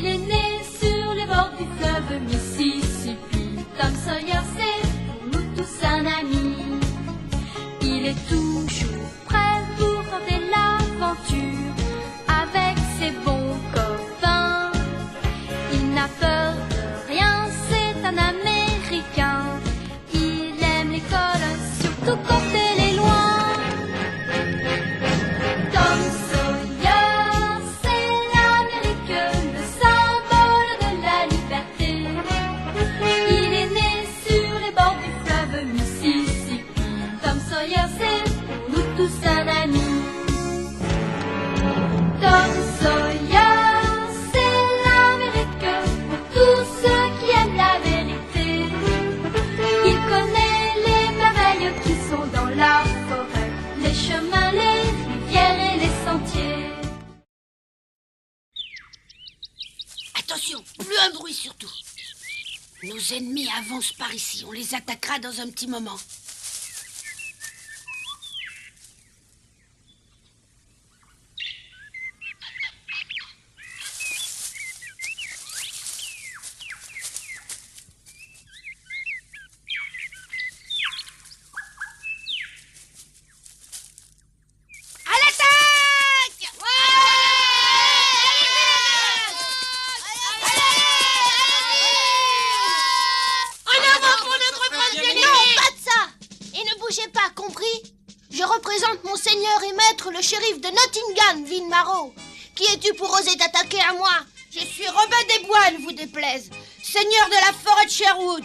Il est né sur les bords du fleuve Mississippi. Tom Sawyer, c'est pour nous tous un ami. Il est toujours prêt pour tenter l'aventure avec ses bons copains. Il n'a peur de rien, c'est un Américain. Il aime l'école, surtout quand elle est loin. Tom Sawyer, c'est l'Amérique, le symbole de la liberté. Il est né sur les bords du fleuve Mississippi. Tom Sawyer, c'est pour nous tous un ami. Tom Sawyer, c'est l'Amérique pour tous ceux qui aiment la vérité. Il connaît les merveilles qui sont dans la forêt, les chemins, les rivières et les sentiers. Attention, plus un bruit surtout. Nos ennemis avancent par ici. On les attaquera dans un petit moment. À l'attaque! En avant pour notre grande gagnée! Non, pas de ça! Et ne bougez pas, compris? Je représente mon seigneur et maître, le shérif de Nottingham, Vinmarrow. Qui es-tu pour oser t'attaquer à moi? Je suis Robin des Bois, ne vous déplaise, seigneur de la forêt de Sherwood.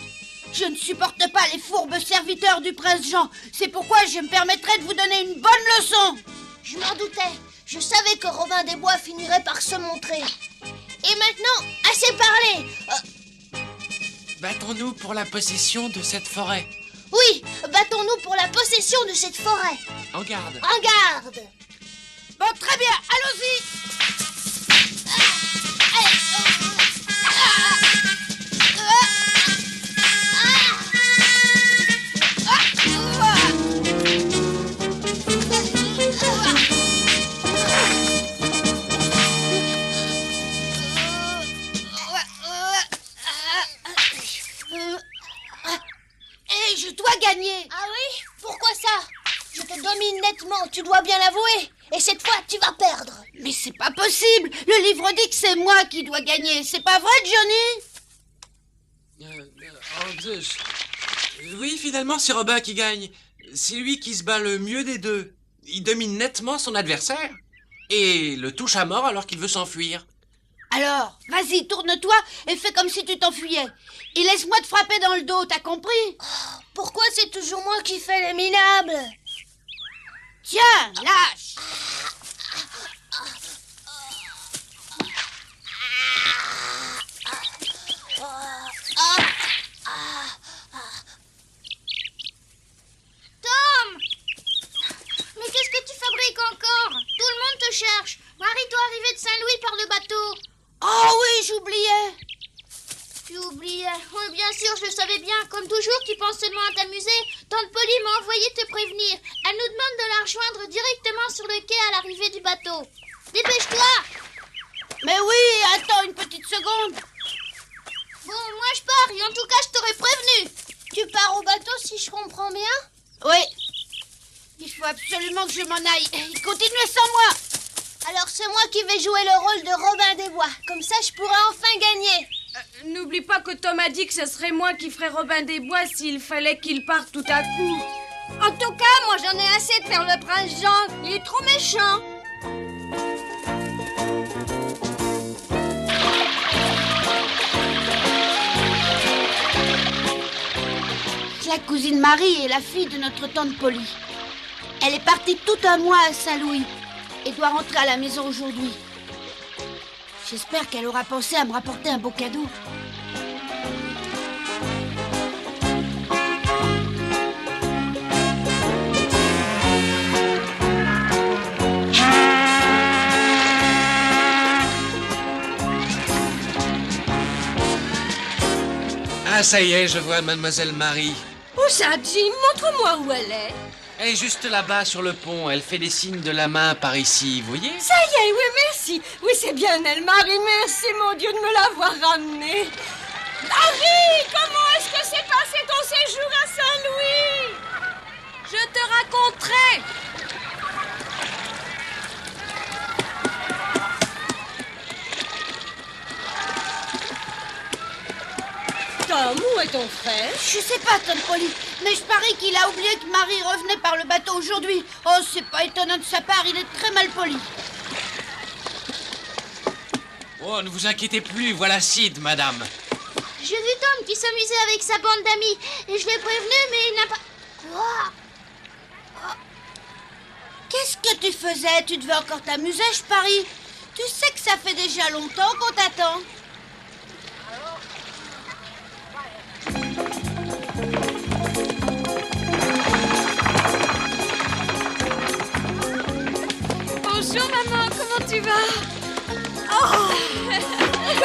Je ne supporte pas les fourbes serviteurs du prince Jean. C'est pourquoi je me permettrai de vous donner une bonne leçon. Je m'en doutais. Je savais que Robin des Bois finirait par se montrer. Et maintenant, assez parlé. Battons-nous pour la possession de cette forêt. Oui, battons-nous pour la possession de cette forêt. En garde. En garde. Bon, très bien, allons-y. Et je dois gagner. Ah oui? Pourquoi ça? Je te domine nettement, tu dois bien l'avouer. Et cette fois, tu vas perdre. Mais c'est pas possible. Le livre dit que c'est moi qui dois gagner. C'est pas vrai, Johnny? Oui, finalement, c'est Robin qui gagne. C'est lui qui se bat le mieux des deux. Il domine nettement son adversaire et le touche à mort alors qu'il veut s'enfuir. Alors, vas-y, tourne-toi et fais comme si tu t'enfuyais. Et laisse-moi te frapper dans le dos, t'as compris? Pourquoi c'est toujours moi qui fais les minables? Tiens, lâche. Tom! Mais qu'est-ce que tu fabriques encore? Tout le monde te cherche. Marie doit arriver de Saint-Louis par le bateau. Oh oui, j'oubliais. Tu oubliais. Oui, bien sûr, je le savais bien. Comme toujours, tu penses seulement à t'amuser. Tante Polly m'a envoyé te prévenir. Elle nous demande de la rejoindre directement sur le quai à l'arrivée du bateau. Dépêche-toi! Mais oui, attends une petite seconde. Bon, moi je pars et en tout cas, je t'aurais prévenu. Tu pars au bateau si je comprends bien? Oui. Il faut absolument que je m'en aille. Continuez sans moi. Alors c'est moi qui vais jouer le rôle de Robin des Bois. Comme ça, je pourrai enfin gagner. N'oublie pas que Tom a dit que ce serait moi qui ferais Robin des Bois s'il fallait qu'il parte tout à coup. En tout cas, moi j'en ai assez de faire le prince Jean. Il est trop méchant. La cousine Marie est la fille de notre tante Polly. Elle est partie tout un mois à Saint-Louis et doit rentrer à la maison aujourd'hui. J'espère qu'elle aura pensé à me rapporter un beau cadeau. Ah, ça y est, je vois Mademoiselle Marie. Où ça, Jim? Montre-moi où elle est. Elle est juste là-bas sur le pont. Elle fait des signes de la main par ici, vous voyez? Ça y est, oui, merci. Oui, c'est bien elle, Marie. Merci, mon Dieu, de me l'avoir ramenée. Marie, comment est-ce que s'est passé ton séjour à Saint-Louis? Je te raconterai. Tom, où est ton frère? Je sais pas, Tante Polly, mais je parie qu'il a oublié que Marie revenait par le bateau aujourd'hui. Oh, c'est pas étonnant de sa part, il est très mal poli. Oh, ne vous inquiétez plus, voilà Sid, madame. J'ai vu Tom qui s'amusait avec sa bande d'amis et je l'ai prévenu, mais il n'a pas... Ouah. Qu'est-ce que tu faisais? Tu devais encore t'amuser, je parie. Tu sais que ça fait déjà longtemps qu'on t'attend. Bonjour maman, comment tu vas? Oh,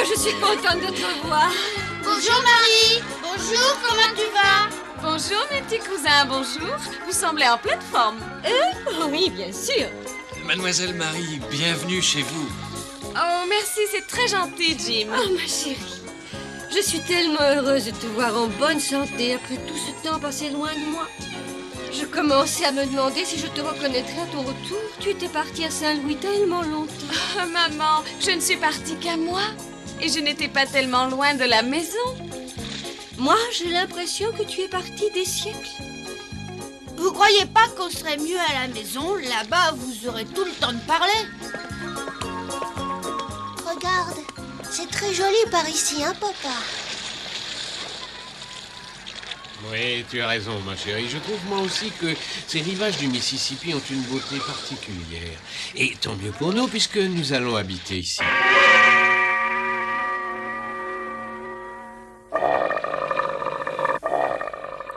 je suis contente de te voir. Bonjour Marie. Bonjour, comment tu vas? Bonjour mes petits cousins, bonjour. Vous semblez en pleine forme. Oh, oui, bien sûr. Mademoiselle Marie, bienvenue chez vous. Oh merci, c'est très gentil Jim. Oh, ma chérie, je suis tellement heureuse de te voir en bonne santé après tout ce temps passé loin de moi. Je commençais à me demander si je te reconnaîtrais à ton retour. Tu étais partie à Saint-Louis tellement longtemps. Oh, maman, je ne suis partie qu'à moi. Et je n'étais pas tellement loin de la maison. Moi, j'ai l'impression que tu es partie des siècles. Vous croyez pas qu'on serait mieux à la maison? Là-bas, vous aurez tout le temps de parler. Regarde, c'est très joli par ici, hein, papa? Oui, tu as raison, ma chérie. Je trouve moi aussi que ces rivages du Mississippi ont une beauté particulière. Et tant mieux pour nous, puisque nous allons habiter ici.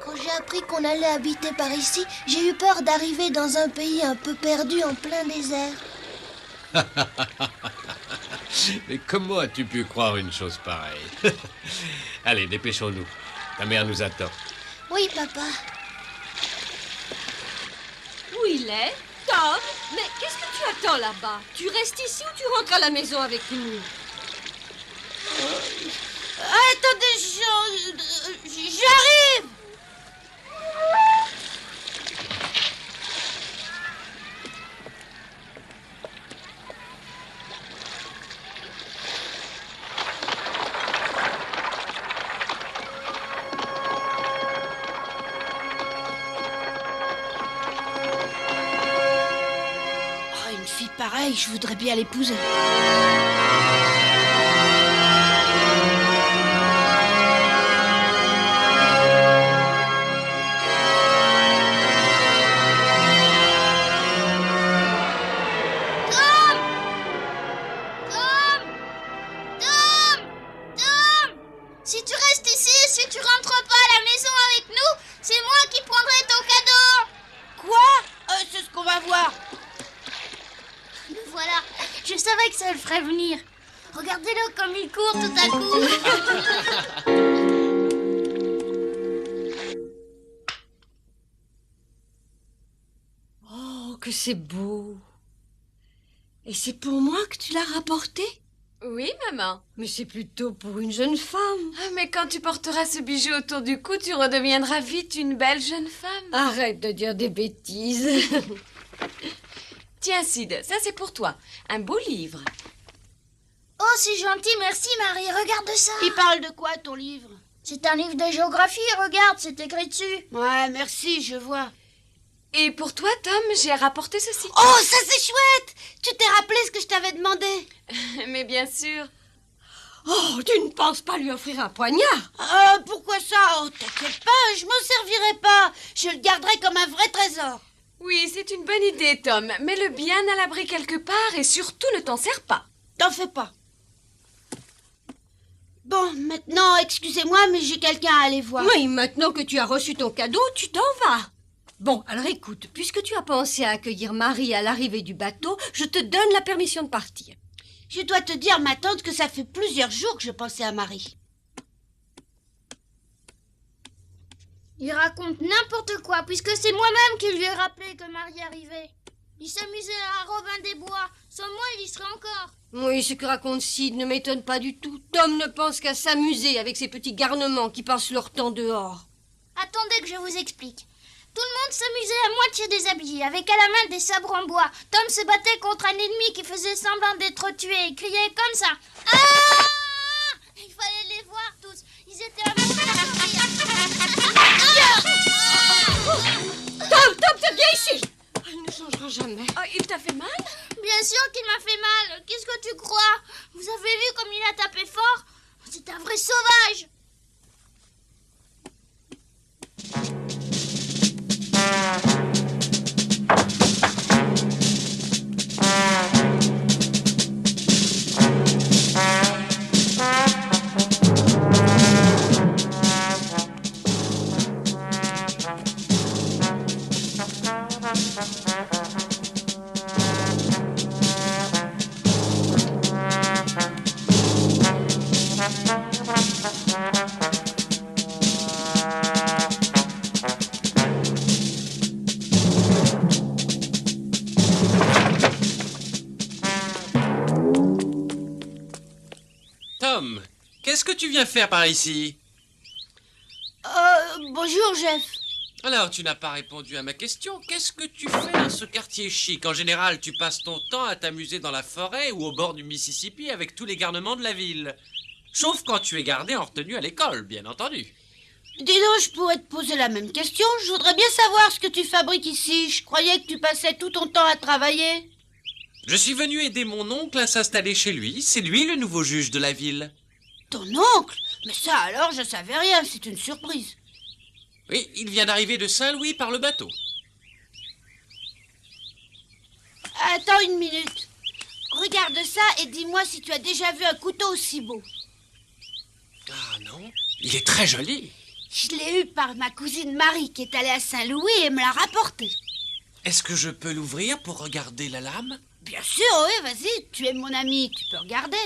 Quand j'ai appris qu'on allait habiter par ici, j'ai eu peur d'arriver dans un pays un peu perdu en plein désert. Mais comment as-tu pu croire une chose pareille? Allez, dépêchons-nous. Ta mère nous attend. Oui, papa. Où il est? Tom, mais qu'est-ce que tu attends là-bas? Tu restes ici ou tu rentres à la maison avec nous? Attendez, j'arrive. Une fille pareille, je voudrais bien l'épouser. Si tu restes ici, si tu rentres pas à la maison avec nous, c'est moi qui prendrai ton cadeau. Quoi? C'est ce qu'on va voir. Voilà, je savais que ça le ferait venir. Regardez-le comme il court tout à coup. Oh, que c'est beau. Et c'est pour moi que tu l'as rapporté? Oui, maman. Mais c'est plutôt pour une jeune femme. Ah, mais quand tu porteras ce bijou autour du cou, tu redeviendras vite une belle jeune femme. Arrête de dire des bêtises. Tiens, Sid, ça c'est pour toi. Un beau livre. Oh, c'est gentil, merci Marie, regarde ça. Il parle de quoi, ton livre? C'est un livre de géographie, regarde, c'est écrit dessus. Ouais, merci, je vois. Et pour toi, Tom, j'ai rapporté ceci. Oh, ça c'est chouette! Tu t'es rappelé ce que je t'avais demandé? Mais bien sûr. Oh, tu ne penses pas lui offrir un poignard? Pourquoi ça? Oh, t'inquiète pas, je m'en servirai pas. Je le garderai comme un vrai trésor. Oui, c'est une bonne idée, Tom. Mets-le bien à l'abri quelque part et surtout ne t'en sers pas. T'en fais pas. Bon, maintenant, excusez-moi, mais j'ai quelqu'un à aller voir. Oui, maintenant que tu as reçu ton cadeau, tu t'en vas. Bon, alors écoute, puisque tu as pensé à accueillir Marie à l'arrivée du bateau, je te donne la permission de partir. Je dois te dire, ma tante, que ça fait plusieurs jours que je pensais à Marie. Il raconte n'importe quoi, puisque c'est moi-même qui lui ai rappelé que Marie arrivait. Il s'amusait à Robin des Bois. Sans moi, il y serait encore. Oui, ce que raconte Sid ne m'étonne pas du tout. Tom ne pense qu'à s'amuser avec ces petits garnements qui passent leur temps dehors. Attendez que je vous explique. Tout le monde s'amusait à moitié déshabillé, avec à la main des sabres en bois. Tom se battait contre un ennemi qui faisait semblant d'être tué et criait comme ça. Ah! Il fallait les voir tous. Ils étaient à Tom, viens ici! Elle ne changera jamais. Oh, il t'a fait mal? Bien sûr qu'il m'a fait mal. Qu'est-ce que tu crois? Vous avez vu comme il a tapé fort? C'est un vrai sauvage. Tom, qu'est-ce que tu viens faire par ici? Bonjour, Jeff. Alors, tu n'as pas répondu à ma question. Qu'est-ce que tu fais dans ce quartier chic? En général, tu passes ton temps à t'amuser dans la forêt ou au bord du Mississippi avec tous les garnements de la ville. Sauf quand tu es gardé en retenue à l'école, bien entendu. Dis donc, je pourrais te poser la même question. Je voudrais bien savoir ce que tu fabriques ici. Je croyais que tu passais tout ton temps à travailler. Je suis venu aider mon oncle à s'installer chez lui. C'est lui le nouveau juge de la ville. Ton oncle? Mais ça alors, je savais rien. C'est une surprise. Oui, il vient d'arriver de Saint-Louis par le bateau. Attends une minute. Regarde ça et dis-moi si tu as déjà vu un couteau aussi beau. Ah non, il est très joli. Je l'ai eu par ma cousine Marie qui est allée à Saint-Louis et me l'a rapporté. Est-ce que je peux l'ouvrir pour regarder la lame? Bien sûr, oui, vas-y. Tu es mon ami, tu peux regarder.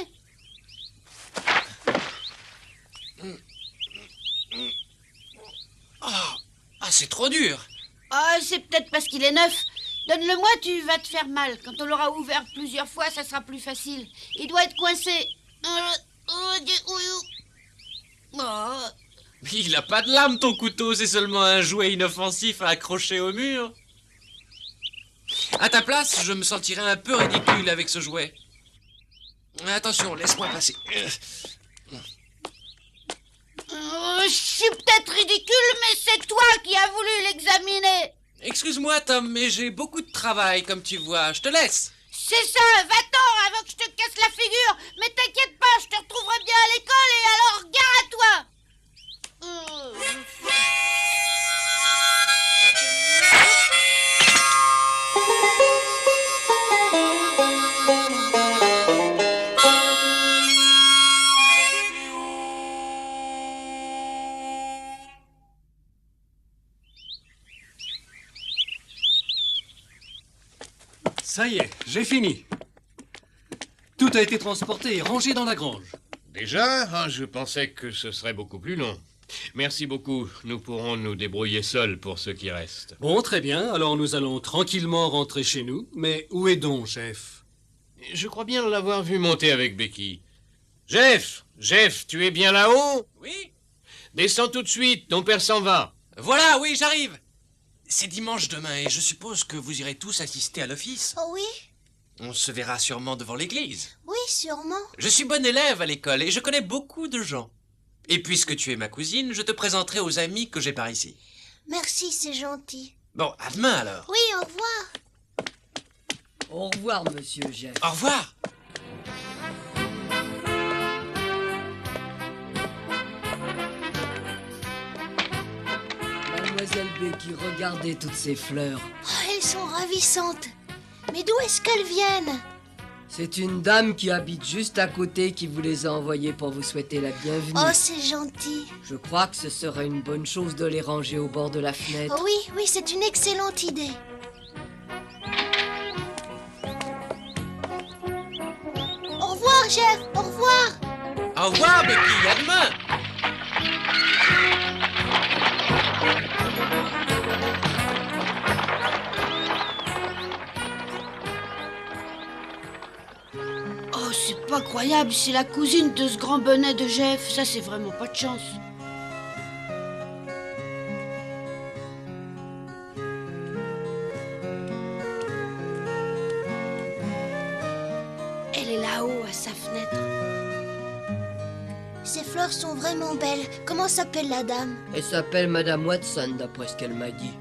Ah, c'est trop dur. Ah, c'est peut-être parce qu'il est neuf. Donne-le-moi, tu vas te faire mal. Quand on l'aura ouvert plusieurs fois, ça sera plus facile. Il doit être coincé. Oh. Il n'a pas de lame, ton couteau. C'est seulement un jouet inoffensif à accrocher au mur. À ta place, je me sentirais un peu ridicule avec ce jouet. Attention, laisse-moi passer. Je suis peut-être ridicule, mais c'est toi qui as voulu l'examiner. Excuse-moi, Tom, mais j'ai beaucoup de travail, comme tu vois. Je te laisse. C'est ça, va-t'en avant que je te casse la figure. Mais t'inquiète pas, je te retrouverai bien à l'école et alors gare à toi. Ça y est, j'ai fini. Tout a été transporté et rangé dans la grange. Déjà? Ah, je pensais que ce serait beaucoup plus long. Merci beaucoup. Nous pourrons nous débrouiller seuls pour ce qui reste. Bon, très bien. Alors nous allons tranquillement rentrer chez nous. Mais où est donc, Jeff? Je crois bien l'avoir vu monter avec Becky. Jeff, tu es bien là-haut? Oui? Descends tout de suite, ton père s'en va. Voilà, oui, j'arrive. C'est dimanche demain et je suppose que vous irez tous assister à l'office. Oh oui? On se verra sûrement devant l'église. Oui, sûrement. Je suis bon élève à l'école et je connais beaucoup de gens. Et puisque tu es ma cousine, je te présenterai aux amis que j'ai par ici. Merci, c'est gentil. Bon, à demain alors. Oui, au revoir. Au revoir, monsieur Jeff. Au revoir. Mademoiselle Becky, regardez toutes ces fleurs. Oh, elles sont ravissantes. Mais d'où est-ce qu'elles viennent? C'est une dame qui habite juste à côté qui vous les a envoyées pour vous souhaiter la bienvenue. Oh, c'est gentil. Je crois que ce serait une bonne chose de les ranger au bord de la fenêtre. Oh oui, c'est une excellente idée. Au revoir, Jeff. Au revoir. Au revoir, Becky. À demain. incroyable, c'est la cousine de ce grand bonnet de Jeff. Ça, c'est vraiment pas de chance. Elle est là-haut, à sa fenêtre. Ces fleurs sont vraiment belles. Comment s'appelle la dame? Elle s'appelle Madame Watson, d'après ce qu'elle m'a dit.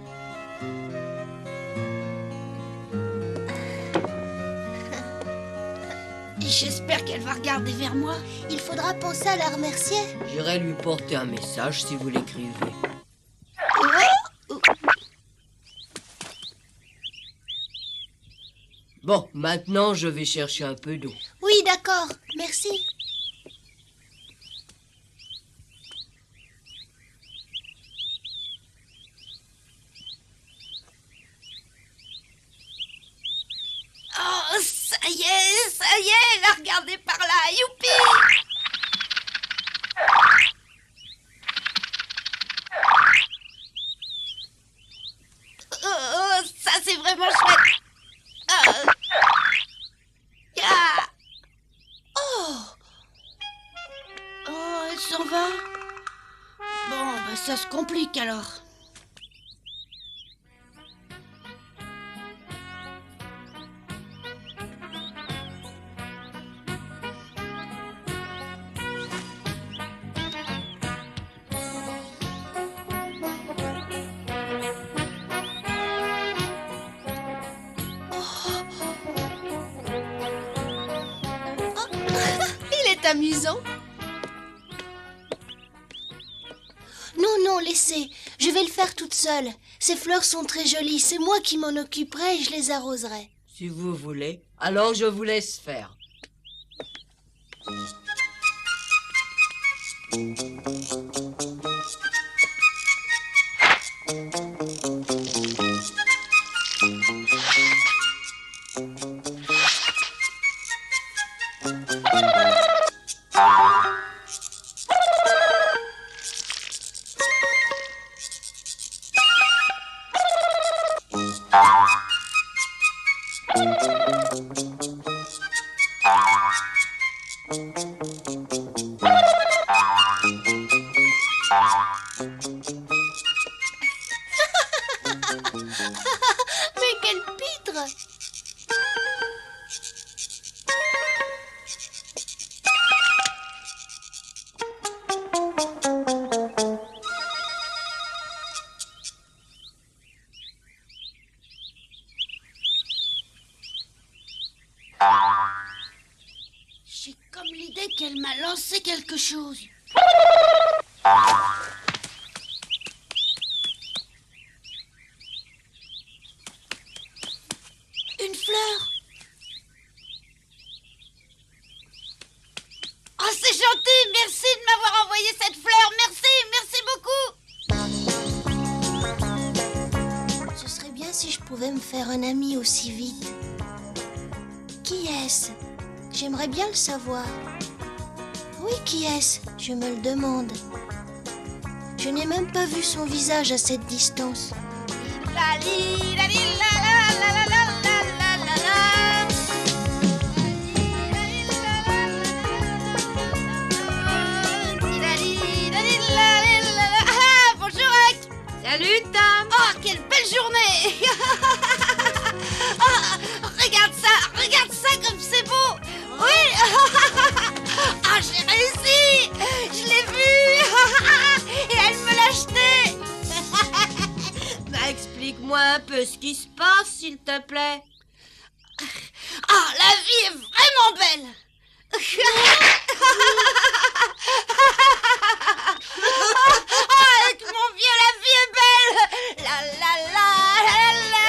Et j'espère qu'elle va regarder vers moi. Il faudra penser à la remercier. J'irai lui porter un message si vous l'écrivez. Bon, maintenant je vais chercher un peu d'eau. Oui, d'accord. Merci. Oh, ça y est, elle a regardé par là, youpi! Oh, ça c'est vraiment chouette. Ah. Oh, elle s'en va. Bon, bah ça se complique alors. Amusant. Non, laissez. Je vais le faire toute seule. Ces fleurs sont très jolies. C'est moi qui m'en occuperai et je les arroserai. Si vous voulez, alors je vous laisse faire. Mais quel pitre! J'ai comme l'idée qu'elle m'a lancé quelque chose. Une fleur. Oh, c'est gentil. Merci de m'avoir envoyé cette fleur. Merci beaucoup. Ce serait bien si je pouvais me faire un ami aussi vite. Qui est-ce? J'aimerais bien le savoir. Oui, qui est-ce? Je me le demande. Je n'ai même pas vu son visage à cette distance. La li, la li, la la la la la la la la. Ah, bonjour, Huck. Salut, Tom. Oh, quelle belle journée. Oh, regarde ça comme c'est beau. Oui. Ah, j'ai réussi. Je l'ai vu. Et elle me l'a acheté. Bah, explique-moi un peu ce qui se passe, s'il te plaît. Ah, la vie est vraiment belle. Avec mon vieux, la vie est belle. La la la la la.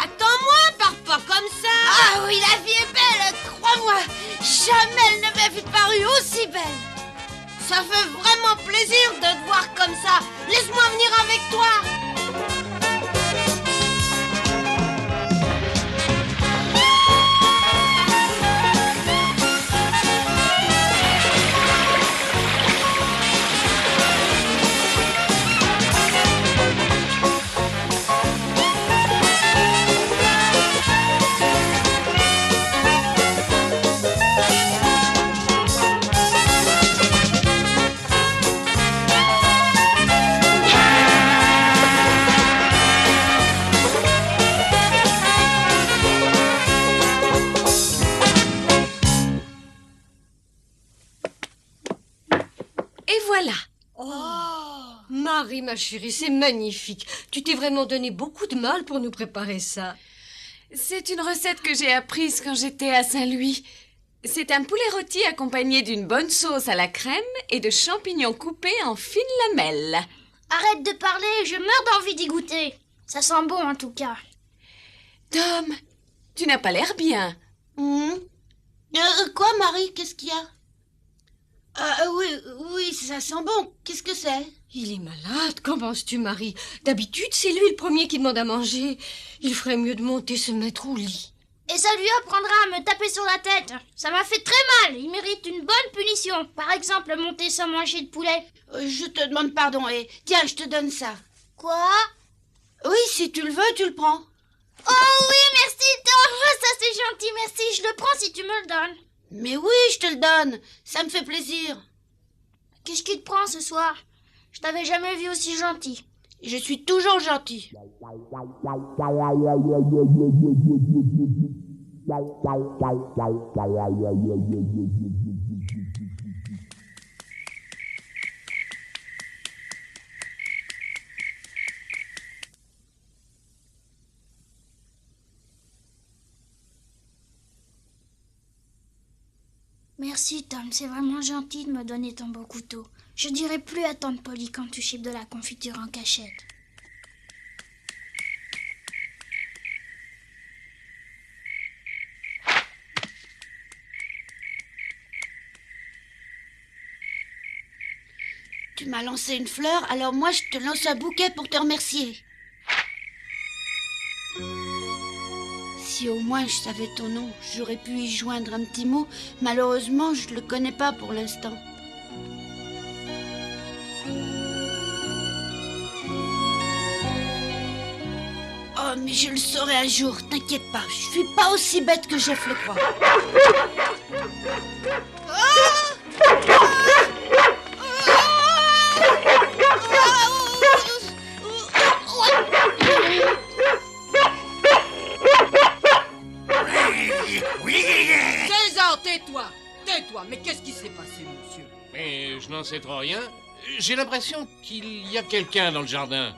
Attends-moi, pars pas comme ça. Ah oui, la vie est belle, crois-moi. Jamais elle ne m'avait paru aussi belle. Ça fait vraiment plaisir de te voir comme ça. Laisse-moi venir avec toi. Et voilà. Marie, ma chérie, c'est magnifique. Tu t'es vraiment donné beaucoup de mal pour nous préparer ça. C'est une recette que j'ai apprise quand j'étais à Saint-Louis. C'est un poulet rôti accompagné d'une bonne sauce à la crème et de champignons coupés en fines lamelles. Arrête de parler, je meurs d'envie d'y goûter. Ça sent bon en tout cas. Tom, tu n'as pas l'air bien. Quoi, Marie? Qu'est-ce qu'il y a? Oui, ça sent bon. Qu'est-ce que c'est? Il est malade, qu'en penses-tu, Marie? D'habitude, c'est lui le premier qui demande à manger. Il ferait mieux de monter se mettre au lit. Et ça lui apprendra à me taper sur la tête. Ça m'a fait très mal. Il mérite une bonne punition. Par exemple, monter sans manger de poulet. Je te demande pardon et tiens, je te donne ça. Quoi? Oui, si tu le veux, tu le prends. Oh oui, merci Tom. Ça c'est gentil, merci. Je le prends si tu me le donnes. Mais oui, je te le donne. Ça me fait plaisir. Qu'est-ce qui te prend ce soir? Je t'avais jamais vu aussi gentil. Je suis toujours gentil. Merci Tom, c'est vraiment gentil de me donner ton beau couteau. Je dirai plus à tante Polly quand tu chipes de la confiture en cachette. Tu m'as lancé une fleur, alors moi je te lance un bouquet pour te remercier. Si au moins je savais ton nom, j'aurais pu y joindre un petit mot. Malheureusement, je le connais pas pour l'instant. Oh, mais je le saurai un jour, t'inquiète pas. Je suis pas aussi bête que Jeff le croit. César, tais-toi! Tais-toi! Mais qu'est-ce qui s'est passé, monsieur? Mais je n'en sais trop rien. J'ai l'impression qu'il y a quelqu'un dans le jardin.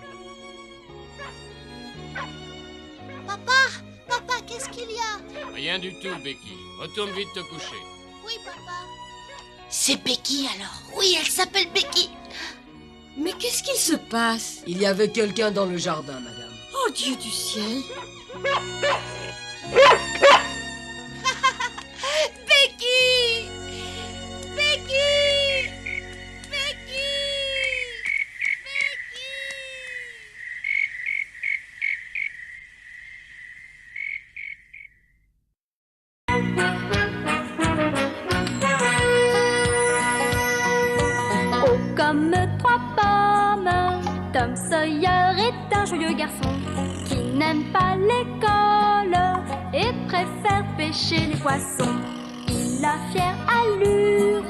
Papa, qu'est-ce qu'il y a? Rien du tout, Becky. Retourne vite te coucher. Oui, papa. C'est Becky alors. Oui, elle s'appelle Becky. Mais qu'est-ce qu'il se passe? Il y avait quelqu'un dans le jardin, madame. Oh, Dieu du ciel! Becky! Becky! Becky! Oh, comme trois pommes, Tom Sawyer est un joyeux garçon qui n'aime pas l'école et préfère pêcher les poissons. Il a fière allure,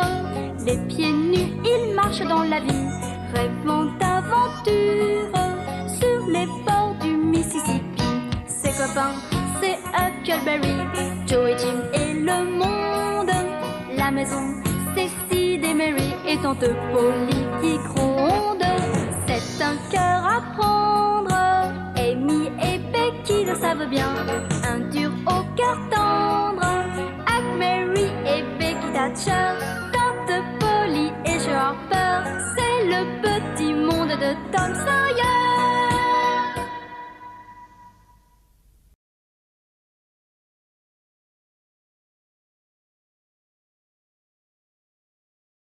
les pieds nus, il marche dans la vie, rêvant d'aventure sur les bords du Mississippi. Ses copains, c'est Huckleberry, Joe et Jim et le monde. La maison, c'est Sid et Mary et tante Polly qui gronde. C'est un cœur à prendre, Amy et Becky le savent bien. Un dur au cœur tendre, Huck, Mary et Becky Thatcher. Tante Polly et Joe Harper, c'est le petit monde de Tom Sawyer.